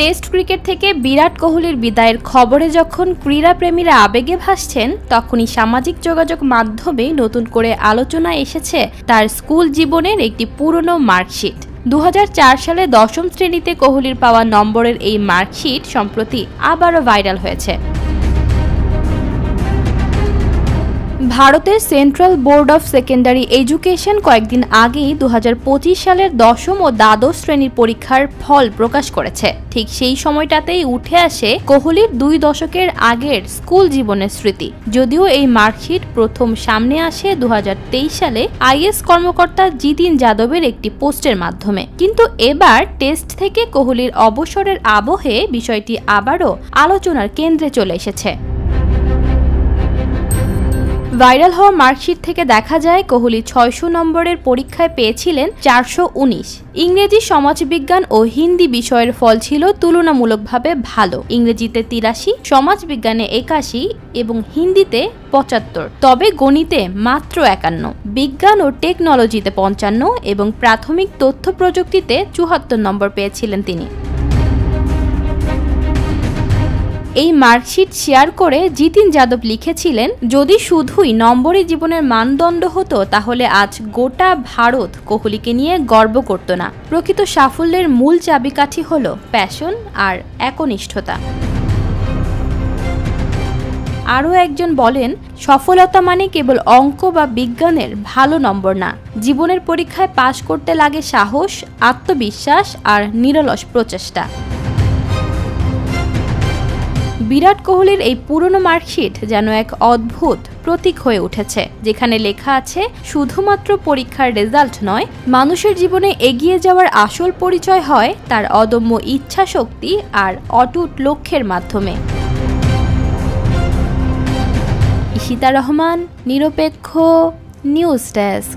Test cricket থেকে বিরাট কোহলির বিদায়ের খবরে যখন ক্রীড়াপ্রেমীরা আবেগে ভাসছেন, তখনই সামাজিক যোগাযোগ মাধ্যমে নতুন করে আলোচনায় এসেছে তার স্কুল জীবনের একটি পুরনো মার্কশিট। 2004 সালে 10ম শ্রেণীতে কোহলির পাওয়া নম্বরের এই মার্কশিট সম্প্রতি আবারও ভাইরাল হয়েছে। ভারতের central board of secondary education কয়েকদিন আগেই 2025 সালের 10ম ও দ্বাদশ শ্রেণীর পরীক্ষার ফল প্রকাশ করেছে। ঠিক সেই সময়টাতেই উঠে আসে কোহলির 2 দশকের আগের স্কুল জীবনের স্মৃতি। যদিও এই মার্কশিট প্রথম সামনে আসে 2023 সালে আইএস কর্মকর্তা জিতিন যাদবের একটি পোস্টের মাধ্যমে, কিন্তু এবার টেস্ট থেকে কোহলির অবসরের আবহে বিষয়টি আবারও আলোচনার কেন্দ্রে চলে এসেছে। ভাইরাল হওয়া মার্কশিট থেকে দেখা যায় কোহলি 600 নম্বরের পরীক্ষায় পেয়েছিলেন 419। ইংরেজি, সমাজবিজ্ঞান ও হিন্দি বিষয়ের ফল ছিল তুলনামূলকভাবে ভালো। ইংরেজিতে 83, সমাজবিজ্ঞানে 81 এবং হিন্দিতে 75, তবে গণিতে মাত্র 51। বিজ্ঞান ও টেকনোলজিতে 55 এবং প্রাথমিক তথ্য প্রযুক্তিতে 74 নম্বর পেয়েছিলেন তিনি। এই মার্কশিট শেয়ার করে জিতিন যাদব লিখেছিলেন, যদি শুধুই নম্বরই জীবনের মানদণ্ড হতো তাহলে আজ গোটা ভারত কোহলিকে নিয়ে গর্ব করত না। প্রকৃত সাফল্যের মূল চাবিকাঠি হল প্যাশন আর একনিষ্ঠতা। আরও একজন বলেন, সফলতা মানে কেবল অঙ্ক বা বিজ্ঞানের ভালো নম্বর না, জীবনের পরীক্ষায় পাশ করতে লাগে সাহস, আত্মবিশ্বাস আর নিরলস প্রচেষ্টা। বিরাট কোহলির এই পুরনো মার্কশিট যেন এক অদ্ভুত প্রতীক হয়ে উঠেছে, যেখানে লেখা আছে শুধুমাত্র পরীক্ষার রেজাল্ট নয়, মানুষের জীবনে এগিয়ে যাওয়ার আসল পরিচয় হয় তার অদম্য ইচ্ছাশক্তি আর অটুট লক্ষ্যের মাধ্যমে। ঈশিতা রহমান, নিরপেক্ষ, নিউজ ডেস্ক।